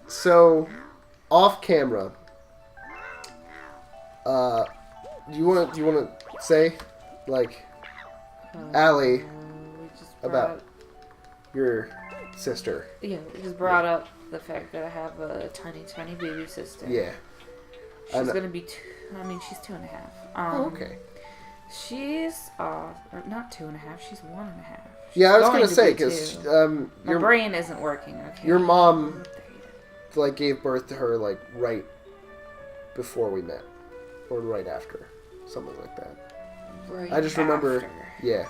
So, off camera, do you want to say, like, Allie, about your sister? Yeah, we just brought up the fact that I have a tiny baby sister. Yeah. She's gonna be she's 2.5. Okay. She's or not 2.5. She's 1.5. Yeah, I was gonna say because my brain isn't working. Okay. Your mom, like, gave birth to her like right before we met, or right after, something like that. Right. I just remember. After. Yeah.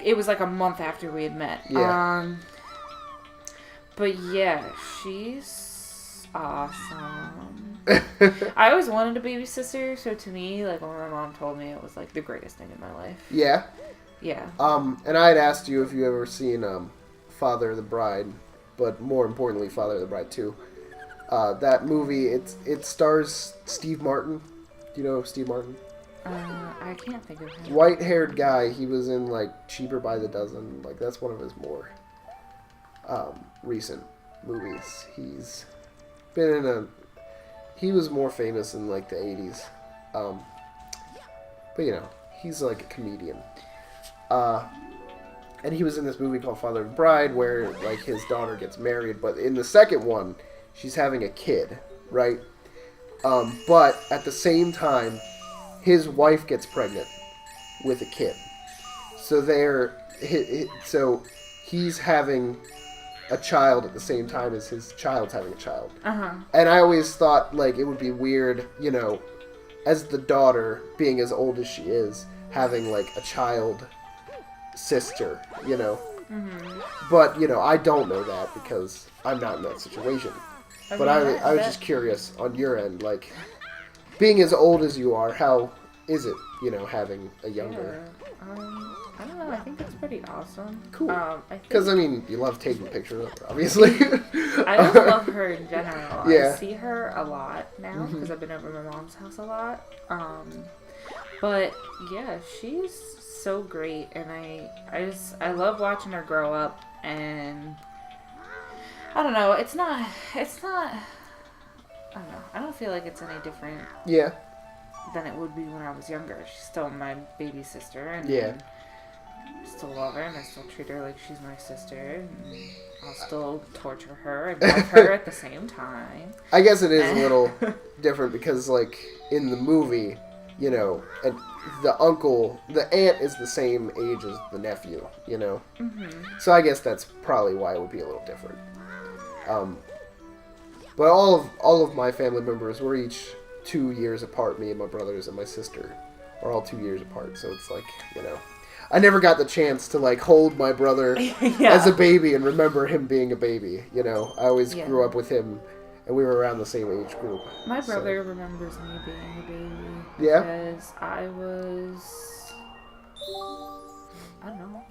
It was like a month after we had met. Yeah. But yeah, she's awesome. I always wanted a baby sister, so to me, like, when my mom told me, it was like the greatest thing in my life. Yeah. Yeah. And I had asked you if you ever seen Father of the Bride, but more importantly, Father of the Bride 2. That movie, it stars Steve Martin. Do you know Steve Martin? I can't think of him. White-haired guy. He was in, like, Cheaper by the Dozen. Like, that's one of his more recent movies. He's been in he was more famous in, like, the 80s. But, you know, he's, like, a comedian. And he was in this movie called Father of the Bride where, like, his daughter gets married. But in the second one, she's having a kid, right? But at the same time, his wife gets pregnant with a kid. So so he's having a child at the same time as his child's having a child. Uh-huh. And I always thought, like, it would be weird, you know, as the daughter, being as old as she is, having, like, a child sister, you know. Mm-hmm. But, you know, I don't know that because I'm not in that situation. But I was just curious on your end, like, being as old as you are, how is it, you know, having a younger... I don't know. I think it's pretty awesome. Cool. Because, I mean, you love taking pictures of her, obviously. I just love her in general. Yeah. I see her a lot now because I've been over at my mom's house a lot. But, yeah, she's so great. And I love watching her grow up. And, I don't know. It's not, I don't know. I don't feel like it's any different. Yeah. Than it would be when I was younger. She's still my baby sister, and yeah, I still love her, and I still treat her like she's my sister, and I'll still torture her and love her at the same time. I guess it is a little different because, like, in the movie, you know, and the aunt is the same age as the nephew, you know. Mm-hmm. So I guess that's probably why it would be a little different. But all of my family members were each 2 years apart. Me and my brothers and my sister are all 2 years apart, so it's like, you know, I never got the chance to, like, hold my brother as a baby and remember him being a baby, you know. I always grew up with him, and we were around the same age group. My brother remembers me being a baby. Yeah? Because I don't know,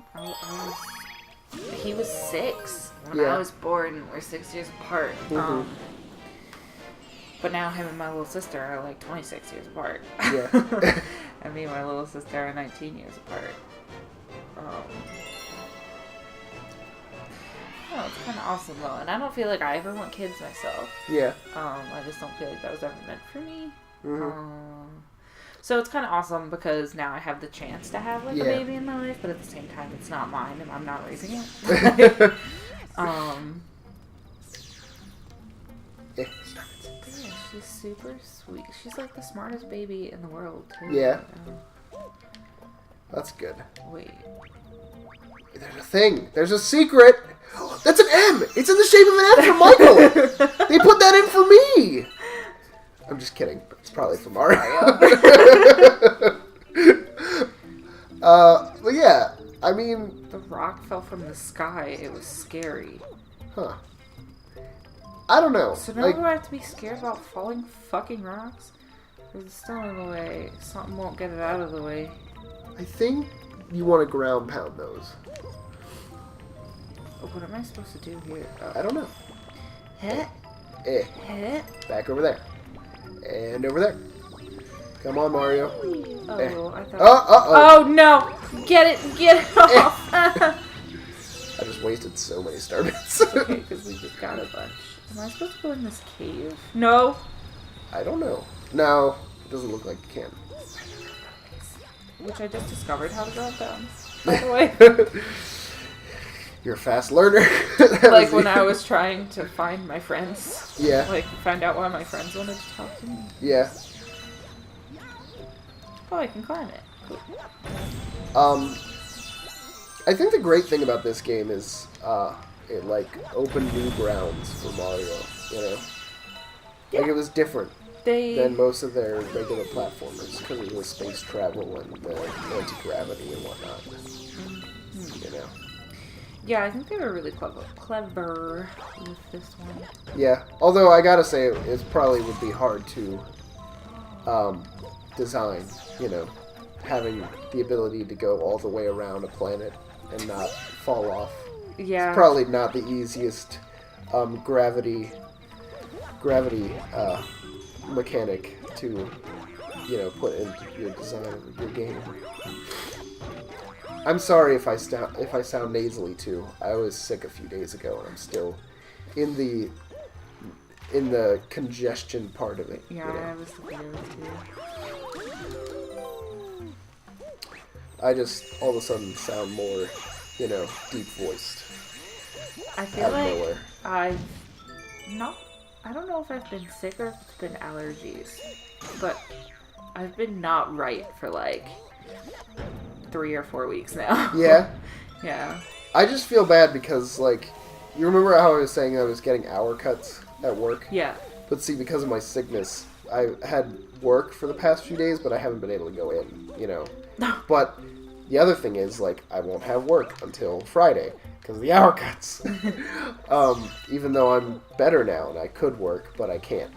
he was 6 when I was born. We're 6 years apart. Mm-hmm. But now him and my little sister are like 26 years apart. Yeah. And me and my little sister are 19 years apart. Oh, it's kind of awesome though. And I don't feel like I ever want kids myself. Yeah. I just don't feel like that was ever meant for me. Mm-hmm. So it's kind of awesome because now I have the chance to have like a baby in my life, but at the same time it's not mine and I'm not raising it. Yeah. She's super sweet. She's like the smartest baby in the world, too. Yeah. That's good. Wait. There's a thing. There's a secret. That's an M. It's in the shape of an M for Michael. They put that in for me. I'm just kidding. It's probably for Mario. But yeah, I mean... The rock fell from the sky. It was scary. Huh. I don't know. So now do I have to be scared about falling fucking rocks? Or is it still in the way? Something won't get it out of the way. I think you want to ground pound those. What am I supposed to do here? Oh. I don't know. Hit. Hit. Back over there. And over there. Come on, Mario. Oh, I thought... Oh, oh no! Get it off! I just just wasted so many star bits. Okay, because we just got a bunch. Am I supposed to go in this cave? No. I don't know. No, it doesn't look like you can. Which I just discovered how to go up them, by the way. You're a fast learner. Like when I was trying to find my friends. Yeah. Like find out why my friends wanted to talk to me. Yeah. Oh, I can climb it. Cool. I think the great thing about this game is it like opened new grounds for Mario. You know, Yeah. like it was different than most of their regular platformers because of the space travel and the anti-gravity and whatnot. Mm-hmm. You know. Yeah, I think they were really clever with this one. Yeah, although I gotta say it probably would be hard to design, you know, having the ability to go all the way around a planet and not fall off. Yeah. It's probably not the easiest gravity mechanic to, you know, put in your design of your game. I'm sorry if I sound nasally too. I was sick a few days ago and I'm still in the congestion part of it. Yeah, you know? I was thinking too. I just all of a sudden sound more, you know, deep voiced. I feel out of like nowhere. I don't know if I've been sick or if it's been allergies, but I've been not right for like 3 or 4 weeks now. Yeah. Yeah. I just feel bad because, like, you remember how I was saying I was getting hour cuts at work? Yeah. But see, because of my sickness, I had work for the past few days, but I haven't been able to go in, you know. But the other thing is, like, I won't have work until Friday because of the hour cuts. Even though I'm better now and I could work, but I can't.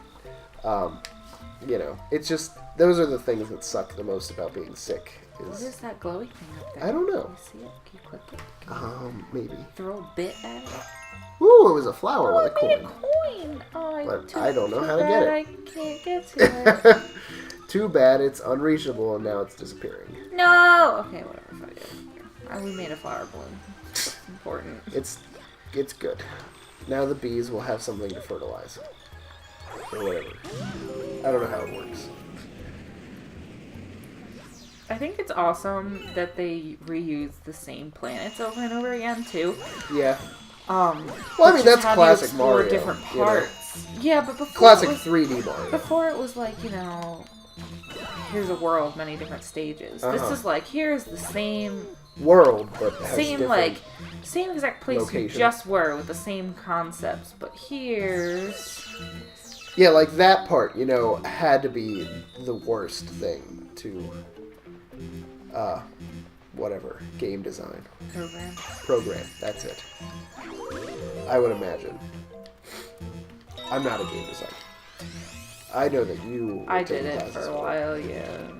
You know, it's just, those are the things that suck the most about being sick. What is that glowy thing up there? I don't know. Can you see it? Can you click it? Maybe. Throw a bit at it? Ooh, it was a flower with a I made coin. a coin! Oh, But I don't know how to get it. I can't get to it. Too bad, it's unreachable and now it's disappearing. No! Okay, whatever. Fuck it. We made a flower balloon. It's important. It's good. Now the bees will have something to fertilize. Or whatever. I don't know how it works. I think it's awesome that they reuse the same planets over and over again too. Yeah. Well, I mean, that's classic Mario. Different parts. You know? Yeah, but before classic it was, 3D Mario. Before it was like, you know, here's a world, many different stages. This is like, here's the same world, but has same different same exact place location. you just were with the same concepts, but here's yeah, like that part, you know, had to be the worst thing to whatever, game design. Program, that's it. I would imagine. I'm not a game designer. I know that you... I did it for a while, yeah.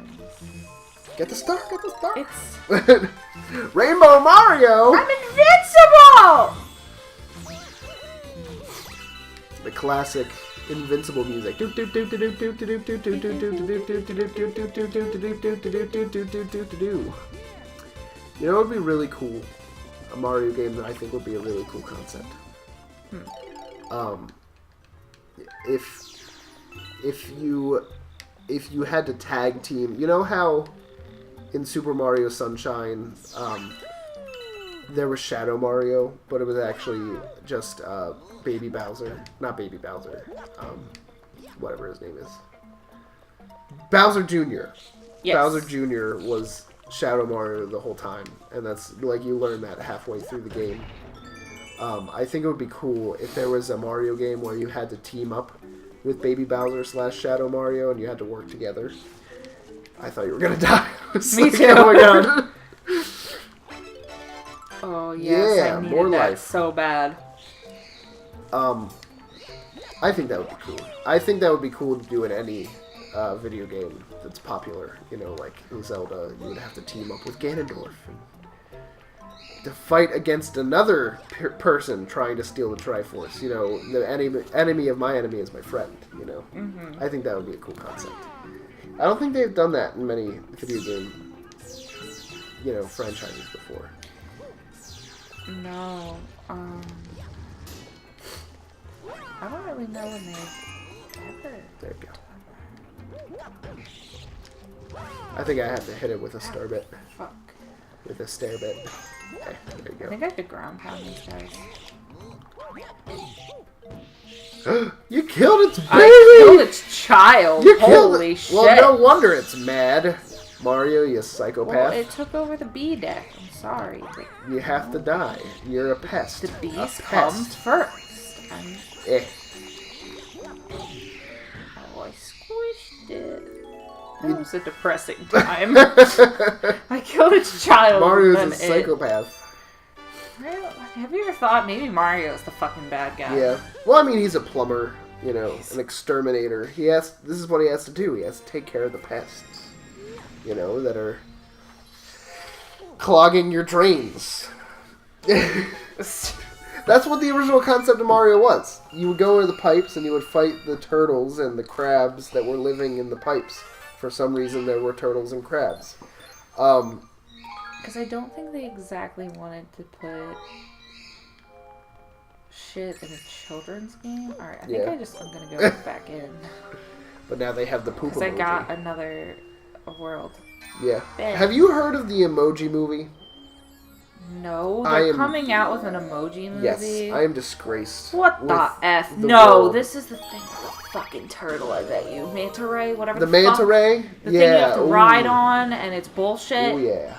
Get the star, get the star! It's... Rainbow Mario! I'm invincible! The classic Invincible music. You know what would be really cool? A Mario game that I think would be a really cool concept. If you had to tag team, you know how in Super Mario Sunshine there was Shadow Mario, but it was actually just Baby Bowser, not Baby Bowser, whatever his name is, Bowser Jr. Yes. Bowser Jr. was Shadow Mario the whole time, and that's like you learn that halfway through the game. I think it would be cool if there was a Mario game where you had to team up with Baby Bowser / Shadow Mario and you had to work together. I thought you were gonna die. Me too. Oh my god. Oh yes, yeah, I needed more that life. so bad. I think that would be cool. I think that would be cool to do in any video game that's popular. You know, like in Zelda, you would have to team up with Ganondorf to fight against another person trying to steal the Triforce. You know, the enemy of my enemy is my friend. You know, I think that would be a cool concept. I don't think they've done that in many video game, you know, franchises before. No. I don't really know when they ever. There you go. I think I have to hit it with a star bit. Fuck. With a stair bit. Okay, there you I think I could ground pound these guys. go. You killed its baby! I killed its child. You killed Holy it. shit. Well, no wonder it's mad. Mario, you psychopath. Well, it took over the bee deck. I'm sorry. But you have to die. You're a pest. the A bees pest. comes first. Eh. Oh, I squished it. That was a depressing time. I killed its child. Mario's and a then psychopath. Have you ever thought maybe Mario's the fucking bad guy? Yeah. Well, I mean, he's a plumber, you know, an exterminator. This is what he has to do. He has to take care of the pests, you know, that are clogging your drains. That's what the original concept of Mario was. You would go into the pipes and you would fight the turtles and the crabs that were living in the pipes. For some reason, there were turtles and crabs. Because I don't think they exactly wanted to put shit in a children's game. Alright, I think I'm gonna go back in. But now they have the poop emoji. Because I got another world. Yeah. Bam. Have you heard of the Emoji Movie? No, they're coming out with an emoji movie. Yes, I am disgraced. What the F? the No, world. this is the thing with the fucking turtle, I bet you. Manta ray, whatever The the manta fuck. ray? The thing you have to ooh. ride on, and it's bullshit. Oh, yeah.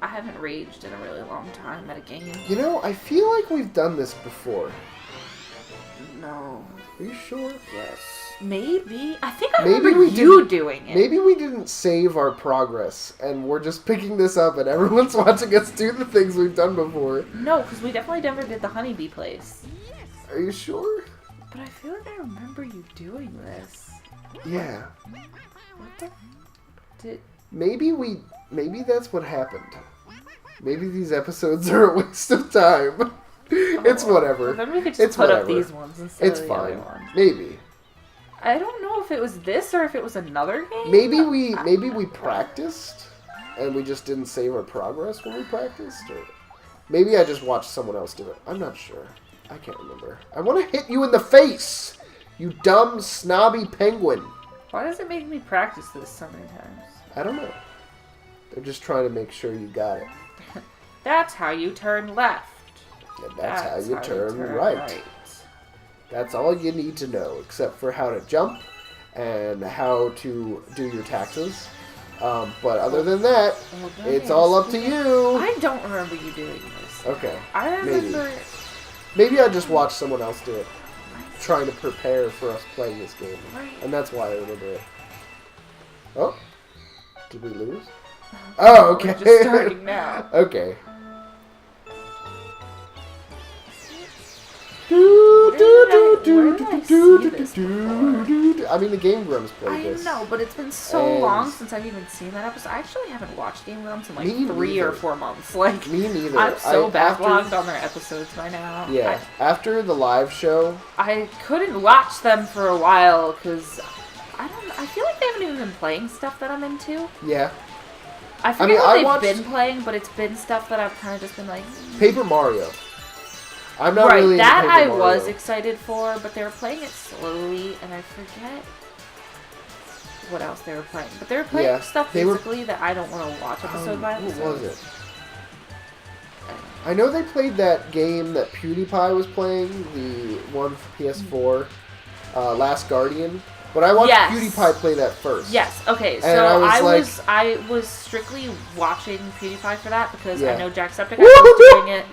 I haven't raged in a really long time at a game. You know, I feel like we've done this before. No. Are you sure? Yes. Maybe. I think I Maybe remember we you didn't- doing it. Maybe we didn't save our progress, and we're just picking this up, and everyone's watching us do the things we've done before. No, because we definitely never did the honeybee place. Are you sure? But I feel like I remember you doing this. Yeah. What the? Did... Maybe that's what happened. Maybe these episodes are a waste of time. It's whatever. Well, then we could just put up these ones instead It's of the other fine. ones. Maybe. I don't know if it was this or if it was another game. Maybe we practiced, and we just didn't save our progress when we practiced, or maybe I just watched someone else do it. I'm not sure. I can't remember. I want to hit you in the face, you dumb, snobby penguin. Why does it make me practice this so many times? I don't know. They're just trying to make sure you got it. That's how you turn left. And that's how you turn right. That's all you need to know, except for how to jump and how to do your taxes. But other than that, it's all up to you. I don't remember you doing this. Okay. I remember... Maybe I just watched someone else do it, trying to prepare for us playing this game. Right. And that's why I remember it. Oh? Did we lose? Oh, okay. We're just starting now. Okay. I mean, the Game Grumps played this. I know, but it's been so long since I've even seen that episode. I actually haven't watched Game Grumps in like 3 or 4 months. Like, me neither. I'm so backlogged on their episodes by now. Yeah, after the live show, I couldn't watch them for a while because I feel like they haven't even been playing stuff that I'm into. Yeah. I forget what they've been playing, but it's been stuff that I've kind of just been like... Paper Mario. I'm not right, really into that Paper I Mario. was excited for, but they were playing it slowly, and I forget what else they were playing. But they were playing stuff physically that I don't want to watch episode by episode. What was it? I know they played that game that PewDiePie was playing, the one for PS4, Last Guardian. But I watched PewDiePie play that first. Yes. Okay. And So I was strictly watching PewDiePie for that because I know Jacksepticeye was doing it.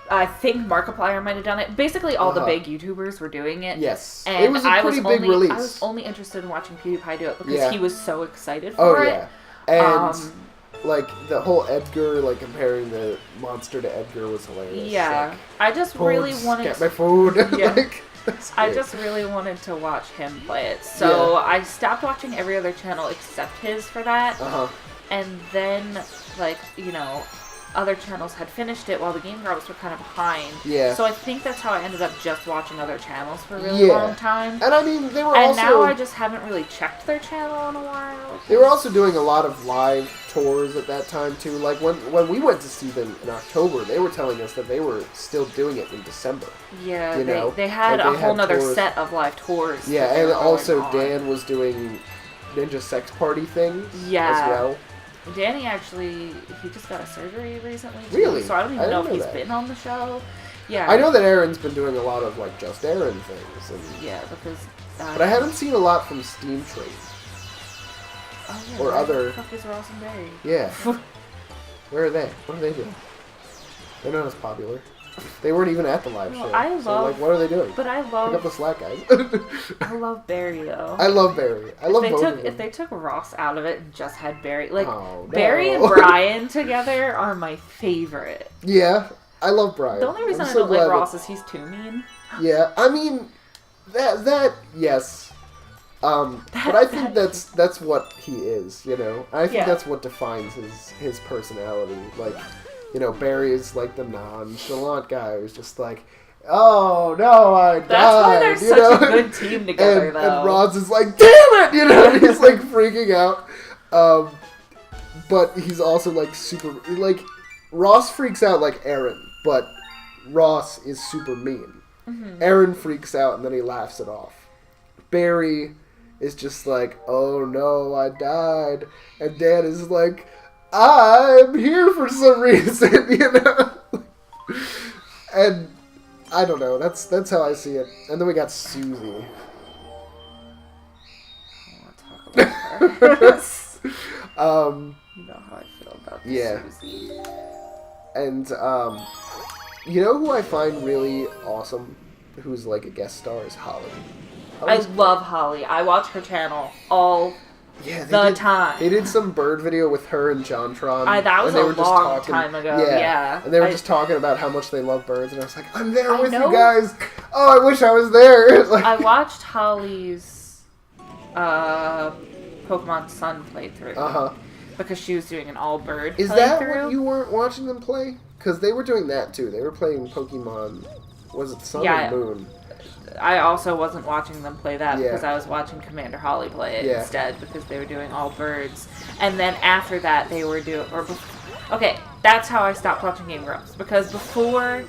I think Markiplier might have done it. Basically, all the big YouTubers were doing it. Yes. And it was a pretty big release. I was only interested in watching PewDiePie do it because he was so excited for it. Oh, yeah. And, like, the whole Edgar, like, comparing the monster to Edgar was hilarious. Yeah. Like, I just really wanted... Get my food. Yeah. Like, I just really wanted to watch him play it. So I stopped watching every other channel except his for that. Uh-huh. And then, like, you know... other channels had finished it while the Game Grumps were kind of behind. Yeah. So I think that's how I ended up just watching other channels for a really long time. And I mean, they were and also... now I just haven't really checked their channel in a while. They were also doing a lot of live tours at that time, too. Like, when we went to see them in October, they were telling us that they were still doing it in December. Yeah, you know? they had like, a whole nother tours. set of live tours. Yeah, and also Dan was doing Ninja Sex Party things as well. Danny actually, he just got a surgery recently, too. Really? So I don't even know if he's that. been on the show. Yeah. I know that Aaron's been doing a lot of, like, Just Aaron things. And, yeah, because... but I haven't seen a lot from Steam Trade. Oh, yeah, or other... the fuck is Ross and Barry? Yeah. Where are they? What are they doing? They're not as popular. They weren't even at the live show. So, like, what are they doing? But I love... Pick up the slack, guys. I love Barry, though. I love Barry. I love both of them. If they took Ross out of it and just had Barry... Like, oh, no. Barry and Brian together are my favorite. Yeah, I love Brian. The only reason I don't like Ross is he's too mean. Yeah, I mean, that yes. But I think that's what he is, you know? I think that's what defines his personality. Like... You know, Barry is like the nonchalant guy who's just like, oh no, I died. That's why they're such a good team together, though. And Roz is like, damn it, you know, he's like freaking out. But he's also like super, like, Ross freaks out like Aaron, but Ross is super mean. Mm-hmm. Aaron freaks out and then he laughs it off. Barry is just like, oh no, I died. And Dan is like, I'm here for some reason, you know? And I don't know, that's how I see it. And then we got Susie. I want to talk about her. You know how I feel about Susie. And, you know who I find really awesome, who's like a guest star, is Holly. I love Holly. I watch her channel all the time. They did some bird video with her and JonTron. That was a long time ago. Yeah. And they were just talking about how much they love birds, and I was like, I'm there with you guys. Oh, I wish I was there. Like, I watched Holly's Pokemon Sun playthrough. Because she was doing an all-bird playthrough. Is that what you weren't watching them play? Because they were doing that, too. They were playing Pokemon... Was it Sun or Moon? I also wasn't watching them play that because I was watching Commander Holly play it instead because they were doing all birds. And then after that, they were doing... Okay, that's how I stopped watching Game Grumps. Because before...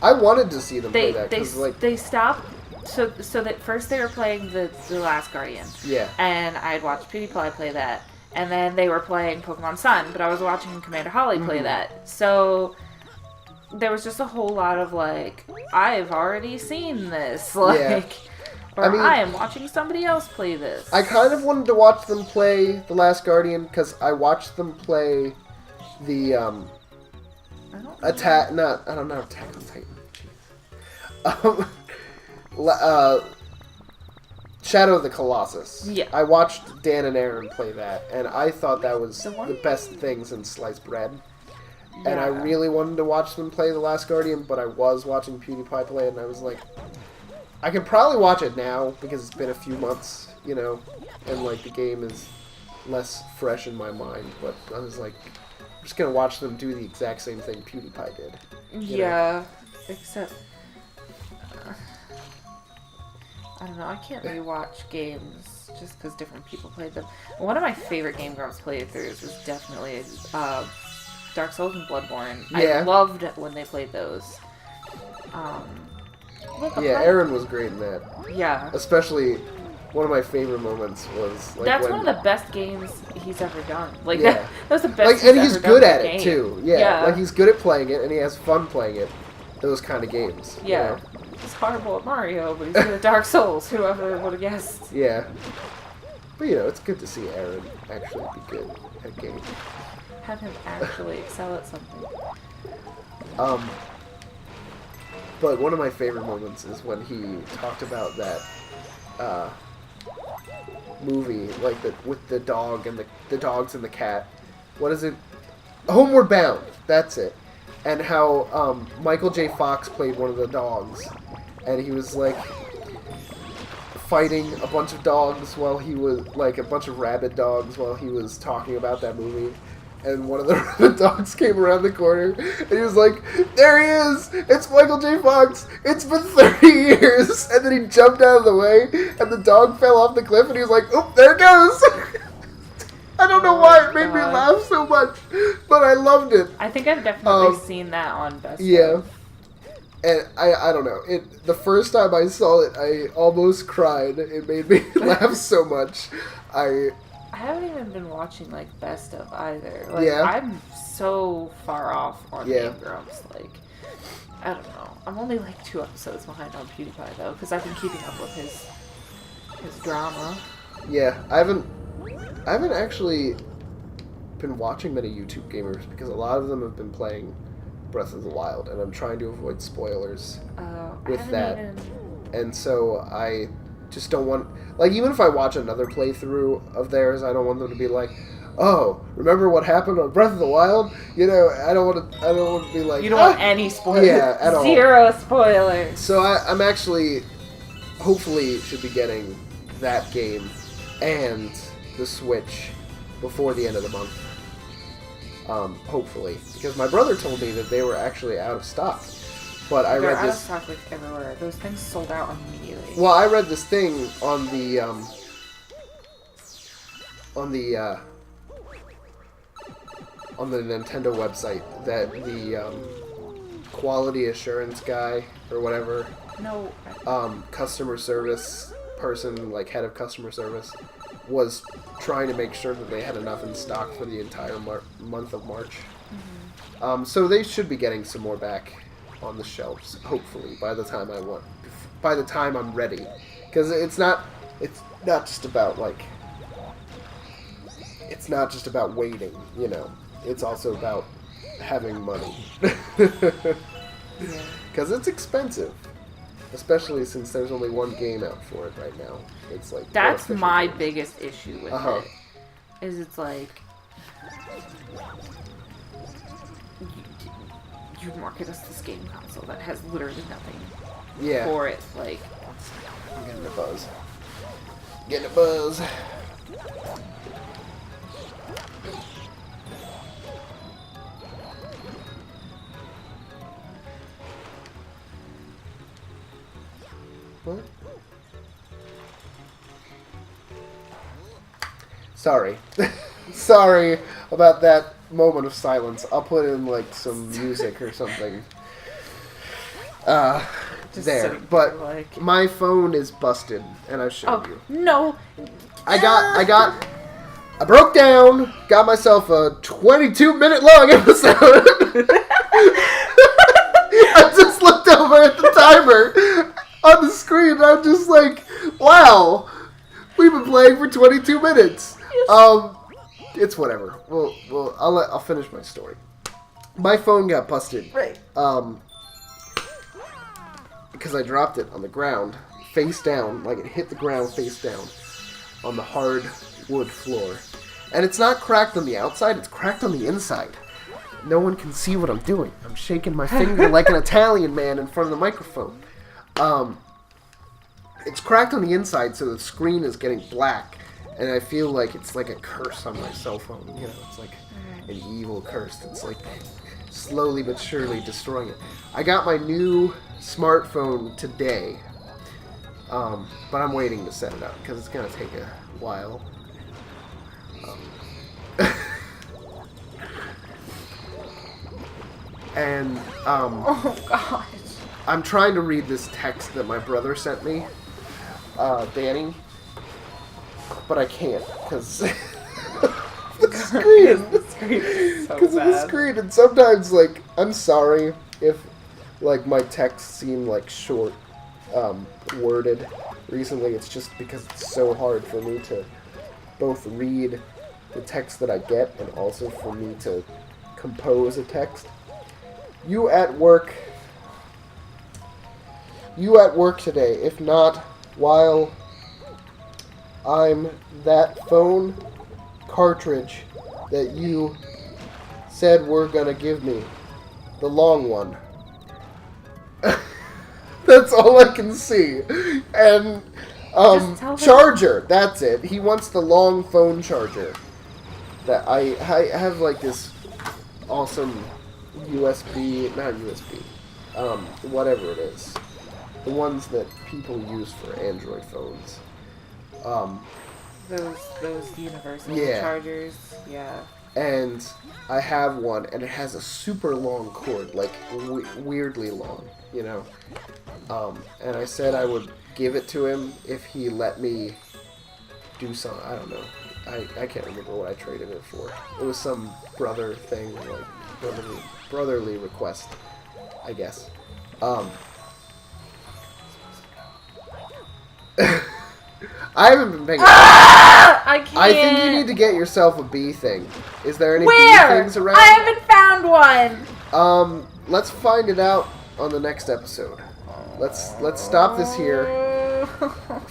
I wanted to see them play that. They stopped... So that first they were playing the Last Guardian. Yeah. And I had watched PewDiePie play that. And then they were playing Pokemon Sun. But I was watching Commander Holly play that. So... There was just a whole lot of, like, I've already seen this, like, or I am watching somebody else play this. I kind of wanted to watch them play The Last Guardian, because I watched them play the, Attack on Titan, Shadow of the Colossus. Yeah. I watched Dan and Aaron play that, and I thought that was the best thing since sliced bread. Yeah. And I really wanted to watch them play The Last Guardian, but I was watching PewDiePie play it, and I was like, I can probably watch it now, because it's been a few months, you know, and, like, the game is less fresh in my mind, but I was like, I'm just going to watch them do the exact same thing PewDiePie did. Yeah, except... I don't know, I can't rewatch games just because different people played them. One of my favorite Game Grumps playthroughs was definitely... Dark Souls and Bloodborne. Yeah. I loved it when they played those. Aaron was great in that. Yeah. Especially, one of my favorite moments was like that's one of the best games he's ever done. Like that was the best. And he's good at it too. Yeah. Like he's good at playing it, and he has fun playing it. Those kind of games. Yeah. You know? He's horrible at Mario, but he's good at Dark Souls. Whoever would have guessed. Yeah. But it's good to see Aaron actually be good at games. Have him actually excel at something. But one of my favorite moments is when he talked about that movie, like with the dog and the dogs and the cat. What is it? Homeward Bound. That's it. And how Michael J. Fox played one of the dogs, and he was like fighting a bunch of dogs while he was like a bunch of rabid dogs while he was talking about that movie. and one of the dogs came around the corner, and he was like, "There he is! It's Michael J. Fox! It's been 30 years!" And then he jumped out of the way, and the dog fell off the cliff, and he was like, "Oh, there it goes!" I don't know why it made me laugh so much, but I loved it. I think I've definitely seen that on Best Yeah. Of. And I don't know. The first time I saw it, I almost cried. It made me laugh so much. I haven't even been watching, like, Best Of either. Like, Yeah. I'm so far off on Yeah. Game Grumps. Like, I don't know. I'm only, like, 2 episodes behind on PewDiePie, though, because I've been keeping up with his drama. Yeah, I haven't actually been watching many YouTube gamers because a lot of them have been playing Breath of the Wild, and I'm trying to avoid spoilers with that. And so I just don't want, like, even if I watch another playthrough of theirs, I don't want them to be like, "Oh, remember what happened on Breath of the Wild?" You know, I don't want to be like, you don't want any spoilers. Yeah, at all. 0 spoilers. So I'm actually, hopefully, should be getting that game and the Switch before the end of the month. Hopefully, because my brother told me that they were actually out of stock. But I They're read out this. of stock, like, everywhere. Those things sold out immediately. Well, I read this thing on the Nintendo website that the quality assurance guy or whatever, No. customer service person, like head of customer service, was trying to make sure that they had enough in stock for the entire month of March. Mm-hmm. So they should be getting some more back on the shelves, hopefully, by the time I'm ready. Because it's not just about, like, it's not just about waiting, you know. It's also about having money. Because it's expensive. Especially since there's only one game out for it right now. It's like That's my biggest issue with Uh-huh. it. Is it's like you market us this game console that has literally nothing for it. Like, I'm getting a buzz. Getting a buzz. What? Sorry. Sorry about that moment of silence. I'll put in, like, some music or something. There. But like, my phone is busted, and I showed you. No. I broke down, got myself a 22-minute long episode. I just looked over at the timer on the screen, and I'm just like, wow, we've been playing for 22 minutes. It's whatever. Well, I'll finish my story. My phone got busted. Right. Because I dropped it on the ground, face down, like it hit the ground face down on the hard wood floor. And it's not cracked on the outside, it's cracked on the inside. No one can see what I'm doing. I'm shaking my finger like an Italian man in front of the microphone. It's cracked on the inside, so the screen is getting black. And I feel like it's like a curse on my cell phone. You know, it's like an evil curse that's like slowly but surely destroying it. I got my new smartphone today, but I'm waiting to set it up because it's gonna take a while. And Oh gosh. I'm trying to read this text that my brother sent me, Danny, but I can't because the screen. Because of the screen, and sometimes, like, I'm sorry if, like, my texts seem, like, short, worded. Recently, it's just because it's so hard for me to both read the text that I get and also for me to compose a text. You at work today. If not, while I'm that phone cartridge that you said were gonna give me. The long one. That's all I can see. And, charger. That's it. He wants the long phone charger. that I have like this awesome USB, not USB, whatever it is, the ones that people use for Android phones. Those universal Yeah. chargers, yeah. And I have one, and it has a super long cord, like weirdly long, you know. And I said I would give it to him if he let me do some. I don't know. I can't remember what I traded it for. It was some brother thing, like brotherly request, I guess. I haven't been paying attention. I can't. I think you need to get yourself a bee thing. Is there any bee Where? things around? I haven't found one. Let's find it out on the next episode. Let's stop this here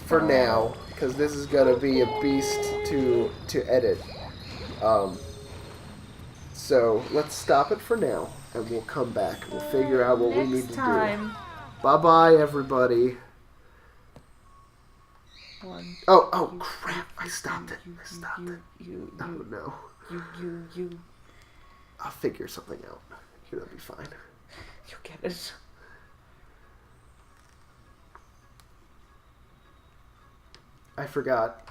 for now, because this is gonna be a beast to edit. So let's stop it for now, and we'll come back. We'll figure out what we need to do. Bye bye, everybody. Oh crap! I stopped it. Oh no. You. I'll figure something out. It'll be fine. You get it. I forgot.